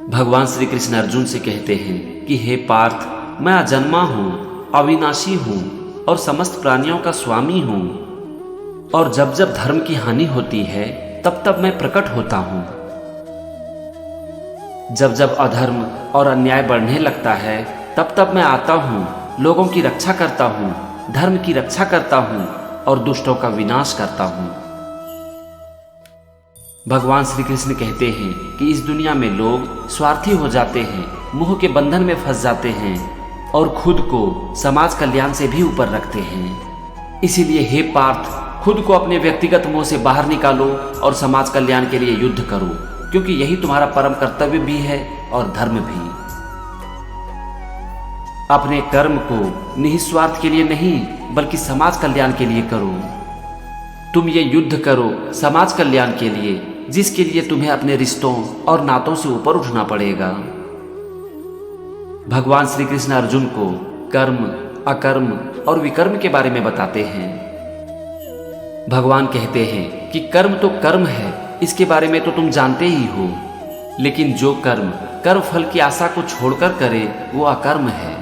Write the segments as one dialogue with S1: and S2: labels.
S1: भगवान श्री कृष्ण अर्जुन से कहते हैं कि हे पार्थ, मैं अजन्मा हूँ, अविनाशी हूँ और समस्त प्राणियों का स्वामी हूँ, और जब जब धर्म की हानि होती है तब तब मैं प्रकट होता हूँ। जब जब अधर्म और अन्याय बढ़ने लगता है तब तब मैं आता हूँ, लोगों की रक्षा करता हूँ, धर्म की रक्षा करता हूँ और दुष्टों का विनाश करता हूँ। भगवान श्री कृष्ण कहते हैं कि इस दुनिया में लोग स्वार्थी हो जाते हैं, मोह के बंधन में फंस जाते हैं और खुद को समाज कल्याण से भी ऊपर रखते हैं। इसीलिए हे पार्थ, खुद को अपने व्यक्तिगत मोह से बाहर निकालो और समाज कल्याण के लिए युद्ध करो, क्योंकि यही तुम्हारा परम कर्तव्य भी है और धर्म भी। अपने कर्म को निस्वार्थ के लिए नहीं बल्कि समाज कल्याण के लिए करो। तुम ये युद्ध करो समाज कल्याण के लिए, जिसके लिए तुम्हें अपने रिश्तों और नातों से ऊपर उठना पड़ेगा। भगवान श्री कृष्ण अर्जुन को कर्म, अकर्म और विकर्म के बारे में बताते हैं। भगवान कहते हैं कि कर्म तो कर्म है, इसके बारे में तो तुम जानते ही हो, लेकिन जो कर्म कर्म फल की आशा को छोड़कर करे वो अकर्म है,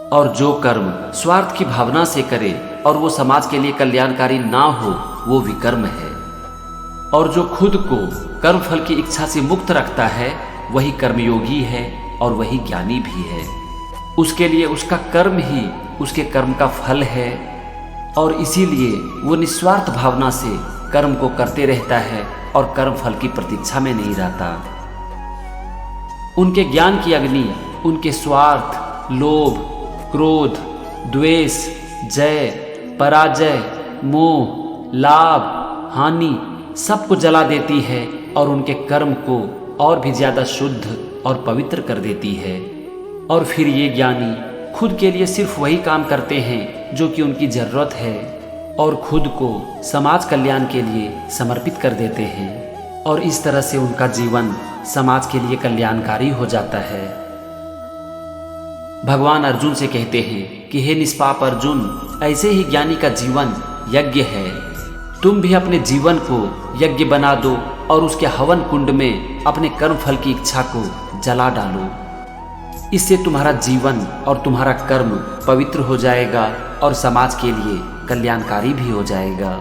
S1: और जो कर्म स्वार्थ की भावना से करे और वो समाज के लिए कल्याणकारी ना हो वो विकर्म है। और जो खुद को कर्म फल की इच्छा से मुक्त रखता है वही कर्मयोगी है और वही ज्ञानी भी है। उसके लिए उसका कर्म ही उसके कर्म का फल है, और इसीलिए वो निस्वार्थ भावना से कर्म को करते रहता है और कर्म फल की प्रतीक्षा में नहीं रहता। उनके ज्ञान की अग्नि उनके स्वार्थ, लोभ, क्रोध, द्वेष, जय, पराजय, मोह, लाभ, हानि सबको जला देती है और उनके कर्म को और भी ज्यादा शुद्ध और पवित्र कर देती है। और फिर ये ज्ञानी खुद के लिए सिर्फ वही काम करते हैं जो कि उनकी जरूरत है, और खुद को समाज कल्याण के लिए समर्पित कर देते हैं, और इस तरह से उनका जीवन समाज के लिए कल्याणकारी हो जाता है। भगवान अर्जुन से कहते हैं कि हे निष्पाप अर्जुन, ऐसे ही ज्ञानी का जीवन यज्ञ है। तुम भी अपने जीवन को यज्ञ बना दो और उसके हवन कुंड में अपने कर्म फल की इच्छा को जला डालो। इससे तुम्हारा जीवन और तुम्हारा कर्म पवित्र हो जाएगा और समाज के लिए कल्याणकारी भी हो जाएगा।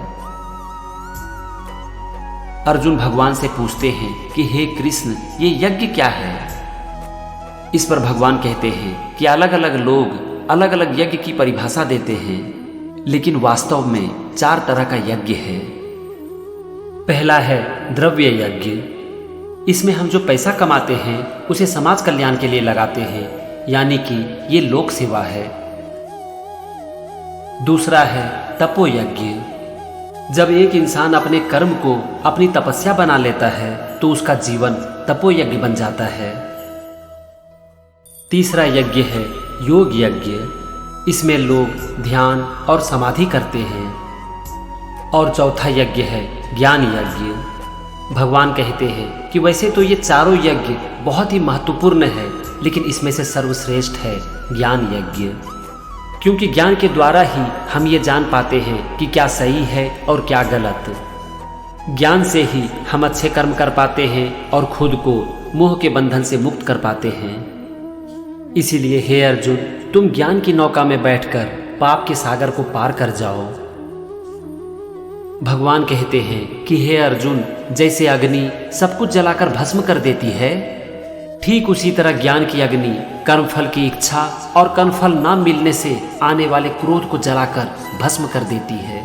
S1: अर्जुन भगवान से पूछते हैं कि हे कृष्ण, ये यज्ञ क्या है? इस पर भगवान कहते हैं कि अलग अलग लोग अलग अलग यज्ञ की परिभाषा देते हैं, लेकिन वास्तव में 4 तरह का यज्ञ है। पहला है द्रव्य यज्ञ। इसमें हम जो पैसा कमाते हैं उसे समाज कल्याण के लिए लगाते हैं, यानी कि ये लोक सेवा है। दूसरा है तपो यज्ञ। जब एक इंसान अपने कर्म को अपनी तपस्या बना लेता है तो उसका जीवन तपो यज्ञ बन जाता है। तीसरा यज्ञ है योग यज्ञ। इसमें लोग ध्यान और समाधि करते हैं। और चौथा यज्ञ है ज्ञान यज्ञ। भगवान कहते हैं कि वैसे तो ये चारों यज्ञ बहुत ही महत्वपूर्ण है, लेकिन इसमें से सर्वश्रेष्ठ है ज्ञान यज्ञ, क्योंकि ज्ञान के द्वारा ही हम ये जान पाते हैं कि क्या सही है और क्या गलत। ज्ञान से ही हम अच्छे कर्म कर पाते हैं और खुद को मोह के बंधन से मुक्त कर पाते हैं। इसीलिए हे अर्जुन, तुम ज्ञान की नौका में बैठकर पाप के सागर को पार कर जाओ। भगवान कहते हैं कि हे अर्जुन, जैसे अग्नि सब कुछ जलाकर भस्म कर देती है, ठीक उसी तरह ज्ञान की अग्नि कर्मफल की इच्छा और कर्मफल न मिलने से आने वाले क्रोध को जलाकर भस्म कर देती है।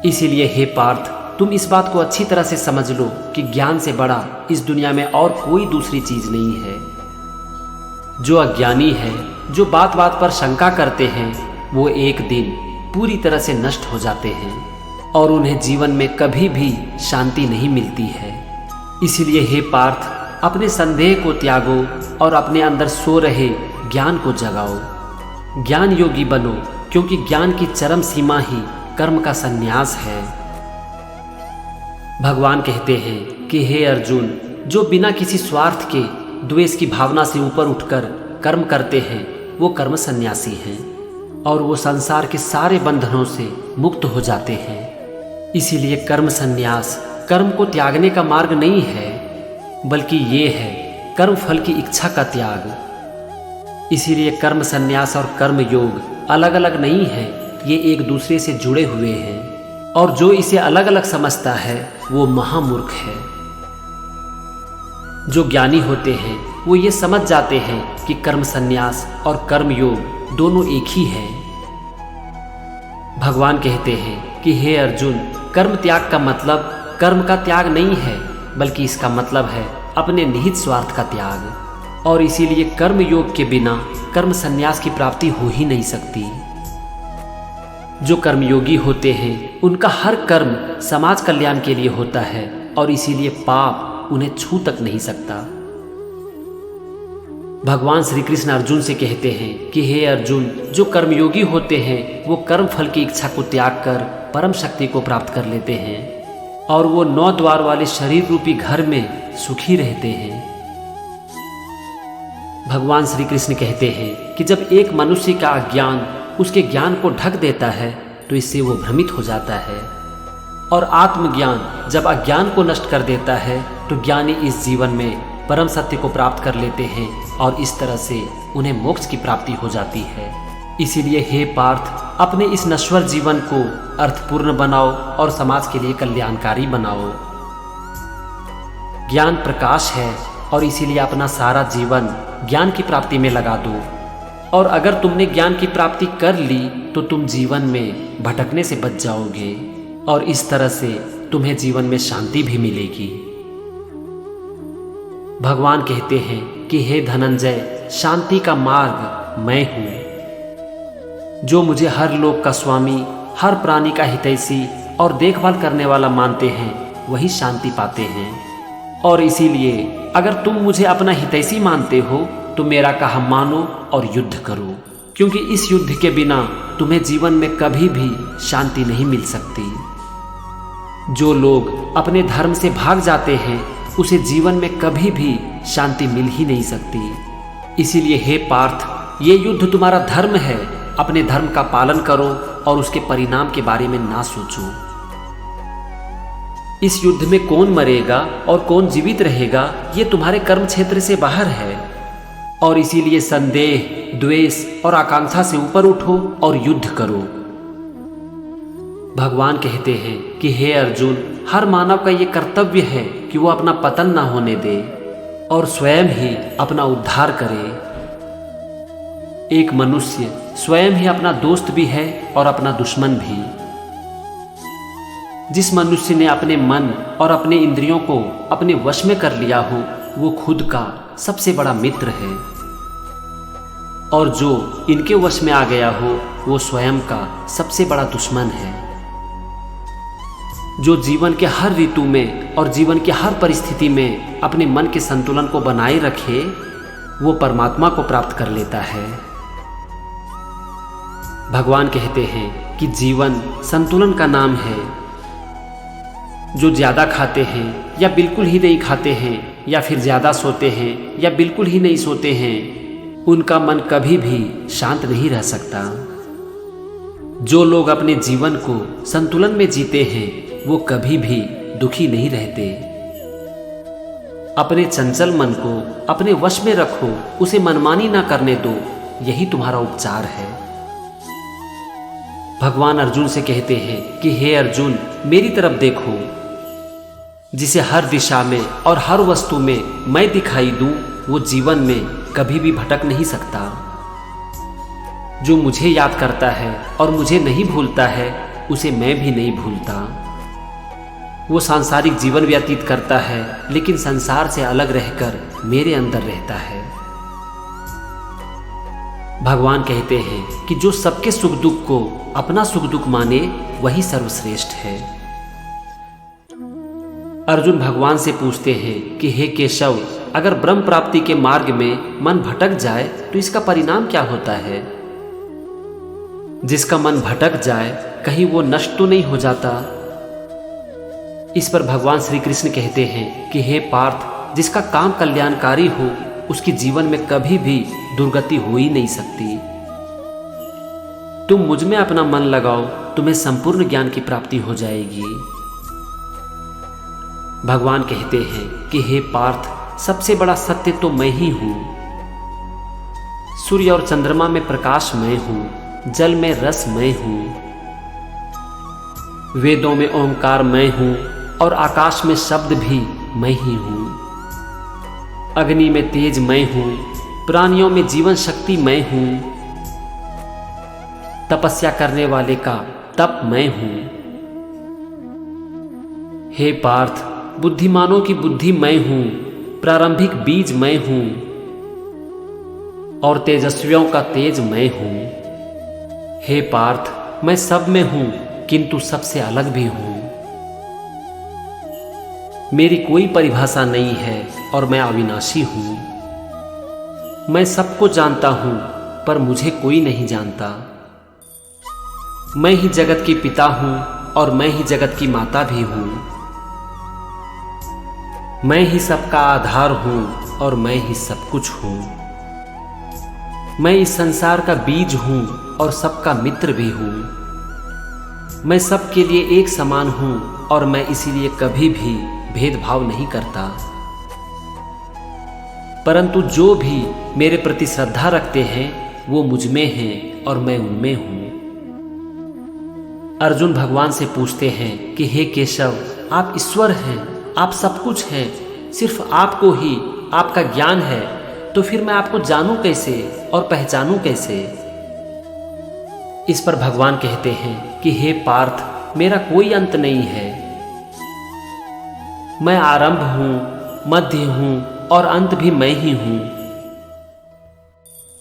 S1: इसीलिए हे पार्थ, तुम इस बात को अच्छी तरह से समझ लो कि ज्ञान से बड़ा इस दुनिया में और कोई दूसरी चीज नहीं है। जो अज्ञानी है, जो बात बात पर शंका करते हैं, वो एक दिन पूरी तरह से नष्ट हो जाते हैं और उन्हें जीवन में कभी भी शांति नहीं मिलती है। इसीलिए हे पार्थ, अपने संदेह को त्यागो और अपने अंदर सो रहे ज्ञान को जगाओ। ज्ञान योगी बनो, क्योंकि ज्ञान की चरम सीमा ही कर्म का संन्यास है। भगवान कहते हैं कि हे अर्जुन, जो बिना किसी स्वार्थ के द्वेष की भावना से ऊपर उठकर कर्म करते हैं वो कर्म सन्यासी हैं, और वो संसार के सारे बंधनों से मुक्त हो जाते हैं। इसीलिए कर्म सन्यास कर्म को त्यागने का मार्ग नहीं है, बल्कि ये है कर्म फल की इच्छा का त्याग। इसीलिए कर्म संन्यास और कर्म योग अलग अलग नहीं है, ये एक दूसरे से जुड़े हुए हैं। और जो इसे अलग अलग समझता है वो महामूर्ख है। जो ज्ञानी होते हैं वो ये समझ जाते हैं कि कर्म संन्यास और कर्म योग दोनों एक ही है। भगवान कहते हैं कि हे अर्जुन, कर्म त्याग का मतलब कर्म का त्याग नहीं है, बल्कि इसका मतलब है अपने निहित स्वार्थ का त्याग। और इसीलिए कर्म योग के बिना कर्म संन्यास की प्राप्ति हो ही नहीं सकती। जो कर्मयोगी होते हैं उनका हर कर्म समाज कल्याण के लिए होता है और इसीलिए पाप उन्हें छू तक नहीं सकता। भगवान श्री कृष्ण अर्जुन से कहते हैं कि हे अर्जुन, जो कर्मयोगी होते हैं वो कर्म फल की इच्छा को त्याग कर परम शक्ति को प्राप्त कर लेते हैं और वो 9 द्वार वाले शरीर रूपी घर में सुखी रहते हैं। भगवान श्री कृष्ण कहते हैं कि जब एक मनुष्य का अज्ञान उसके ज्ञान को ढक देता है तो इससे वो भ्रमित हो जाता है, और आत्मज्ञान जब अज्ञान को नष्ट कर देता है तो ज्ञानी इस जीवन में परम सत्य को प्राप्त कर लेते हैं और इस तरह से उन्हें मोक्ष की प्राप्ति हो जाती है। इसीलिए हे पार्थ, अपने इस नश्वर जीवन को अर्थपूर्ण बनाओ और समाज के लिए कल्याणकारी बनाओ। ज्ञान प्रकाश है और इसीलिए अपना सारा जीवन ज्ञान की प्राप्ति में लगा दो। और अगर तुमने ज्ञान की प्राप्ति कर ली तो तुम जीवन में भटकने से बच जाओगे और इस तरह से तुम्हें जीवन में शांति भी मिलेगी। भगवान कहते हैं कि हे धनंजय, शांति का मार्ग मैं हूं। जो मुझे हर लोक का स्वामी, हर प्राणी का हितैषी और देखभाल करने वाला मानते हैं वही शांति पाते हैं। और इसीलिए अगर तुम मुझे अपना हितैषी मानते हो तो मेरा कहा मानो और युद्ध करो, क्योंकि इस युद्ध के बिना तुम्हें जीवन में कभी भी शांति नहीं मिल सकती। जो लोग अपने धर्म से भाग जाते हैं उसे जीवन में कभी भी शांति मिल ही नहीं सकती। इसीलिए हे पार्थ, ये युद्ध तुम्हारा धर्म है, अपने धर्म का पालन करो और उसके परिणाम के बारे में ना सोचो। इस युद्ध में कौन मरेगा और कौन जीवित रहेगा ये तुम्हारे कर्म क्षेत्र से बाहर है, और इसीलिए संदेह, द्वेष और आकांक्षा से ऊपर उठो और युद्ध करो। भगवान कहते हैं कि हे अर्जुन, हर मानव का ये कर्तव्य है कि वो अपना पतन ना होने दे और स्वयं ही अपना उद्धार करे। एक मनुष्य स्वयं ही अपना दोस्त भी है और अपना दुश्मन भी। जिस मनुष्य ने अपने मन और अपने इंद्रियों को अपने वश में कर लिया हो वो खुद का सबसे बड़ा मित्र है, और जो इनके वश में आ गया हो वो स्वयं का सबसे बड़ा दुश्मन है। जो जीवन के हर ऋतु में और जीवन की हर परिस्थिति में अपने मन के संतुलन को बनाए रखे वो परमात्मा को प्राप्त कर लेता है। भगवान कहते हैं कि जीवन संतुलन का नाम है। जो ज़्यादा खाते हैं या बिल्कुल ही नहीं खाते हैं या फिर ज़्यादा सोते हैं या बिल्कुल ही नहीं सोते हैं, उनका मन कभी भी शांत नहीं रह सकता। जो लोग अपने जीवन को संतुलन में जीते हैं वो कभी भी दुखी नहीं रहते। अपने चंचल मन को अपने वश में रखो, उसे मनमानी ना करने दो, यही तुम्हारा उपचार है। भगवान अर्जुन से कहते हैं कि हे अर्जुन, मेरी तरफ देखो। जिसे हर दिशा में और हर वस्तु में मैं दिखाई दूं वो जीवन में कभी भी भटक नहीं सकता। जो मुझे याद करता है और मुझे नहीं भूलता है उसे मैं भी नहीं भूलता। वो सांसारिक जीवन व्यतीत करता है लेकिन संसार से अलग रहकर मेरे अंदर रहता है। भगवान कहते हैं कि जो सबके सुख दुख को अपना सुख दुख माने वही सर्वश्रेष्ठ है। अर्जुन भगवान से पूछते हैं कि हे केशव, अगर ब्रह्म प्राप्ति के मार्ग में मन भटक जाए तो इसका परिणाम क्या होता है? जिसका मन भटक जाए कहीं वो नष्ट तो नहीं हो जाता? इस पर भगवान श्री कृष्ण कहते हैं कि हे पार्थ, जिसका काम कल्याणकारी हो उसकी जीवन में कभी भी दुर्गति हो ही नहीं सकती। तुम मुझ में अपना मन लगाओ, तुम्हें संपूर्ण ज्ञान की प्राप्ति हो जाएगी। भगवान कहते हैं कि हे पार्थ, सबसे बड़ा सत्य तो मैं ही हूँ। सूर्य और चंद्रमा में प्रकाश मैं हूँ, जल में रस मैं हूँ, वेदों में ओंकार मैं हूँ और आकाश में शब्द भी मैं ही हूँ। अग्नि में तेज मैं हूँ, प्राणियों में जीवन शक्ति मैं हूँ, तपस्या करने वाले का तप मैं हूँ। हे पार्थ, बुद्धिमानों की बुद्धि मैं हूँ, प्रारंभिक बीज मैं हूँ और तेजस्वियों का तेज मैं हूँ। हे पार्थ, मैं सब में हूँ किंतु सबसे अलग भी हूँ। मेरी कोई परिभाषा नहीं है और मैं अविनाशी हूँ। मैं सबको जानता हूँ पर मुझे कोई नहीं जानता। मैं ही जगत की पिता हूँ और मैं ही जगत की माता भी हूँ। मैं ही सबका आधार हूँ और मैं ही सब कुछ हूँ। मैं इस संसार का बीज हूँ और सबका मित्र भी हूँ। मैं सबके लिए एक समान हूँ और मैं इसीलिए कभी भी भेदभाव नहीं करता। परंतु जो भी मेरे प्रति श्रद्धा रखते हैं वो मुझ में हैं और मैं उनमें हूँ। अर्जुन भगवान से पूछते हैं कि हे केशव, आप ईश्वर हैं, आप सब कुछ हैं, सिर्फ आपको ही आपका ज्ञान है, तो फिर मैं आपको जानूं कैसे और पहचानूं कैसे? इस पर भगवान कहते हैं कि हे पार्थ, मेरा कोई अंत नहीं है। मैं आरंभ हूं, मध्य हूं और अंत भी मैं ही हूं।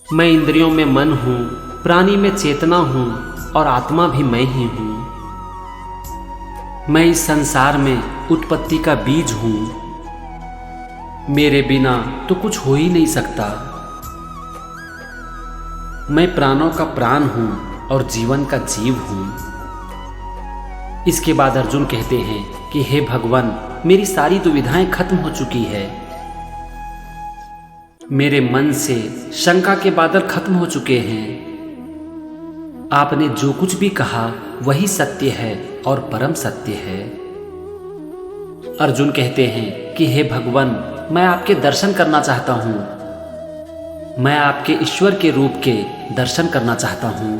S1: मैं इंद्रियों में मन हूं, प्राणी में चेतना हूं और आत्मा भी मैं ही हूं। मैं इस संसार में उत्पत्ति का बीज हूं। मेरे बिना तो कुछ हो ही नहीं सकता। मैं प्राणों का प्राण हूं और जीवन का जीव हूं। इसके बाद अर्जुन कहते हैं कि हे भगवान, मेरी सारी दुविधाएं खत्म हो चुकी है। मेरे मन से शंका के बादल खत्म हो चुके हैं। आपने जो कुछ भी कहा वही सत्य है और परम सत्य है। अर्जुन कहते हैं कि हे भगवान, मैं आपके दर्शन करना चाहता हूं। मैं आपके ईश्वर के रूप के दर्शन करना चाहता हूं।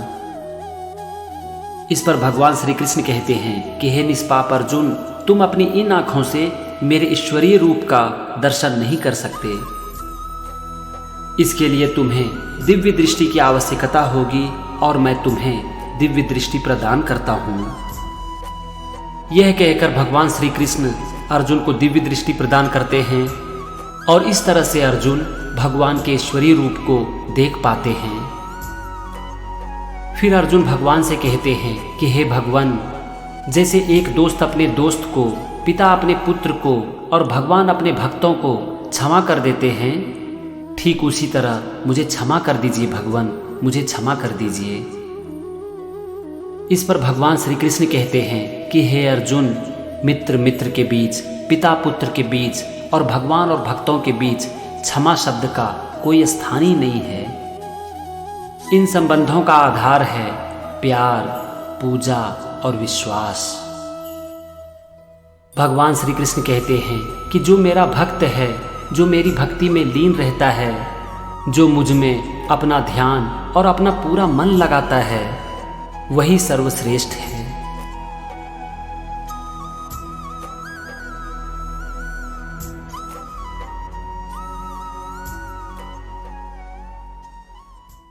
S1: इस पर भगवान श्री कृष्ण कहते हैं कि हे निष्पाप अर्जुन, तुम अपनी इन आंखों से मेरे ईश्वरीय रूप का दर्शन नहीं कर सकते। इसके लिए तुम्हें दिव्य दृष्टि की आवश्यकता होगी और मैं तुम्हें दिव्य दृष्टि प्रदान करता हूं। यह कहकर भगवान श्री कृष्ण अर्जुन को दिव्य दृष्टि प्रदान करते हैं और इस तरह से अर्जुन भगवान के ईश्वरीय रूप को देख पाते हैं। फिर अर्जुन भगवान से कहते हैं कि हे भगवान, जैसे एक दोस्त अपने दोस्त को, पिता अपने पुत्र को और भगवान अपने भक्तों को क्षमा कर देते हैं, ठीक उसी तरह मुझे क्षमा कर दीजिए भगवान, मुझे क्षमा कर दीजिए। इस पर भगवान श्री कृष्ण कहते हैं कि हे अर्जुन, मित्र मित्र के बीच, पिता पुत्र के बीच और भगवान और भक्तों के बीच क्षमा शब्द का कोई स्थान ही नहीं है। इन संबंधों का आधार है प्यार, पूजा और विश्वास। भगवान श्री कृष्ण कहते हैं कि जो मेरा भक्त है, जो मेरी भक्ति में लीन रहता है, जो मुझ में अपना ध्यान और अपना पूरा मन लगाता है, वही सर्वश्रेष्ठ है।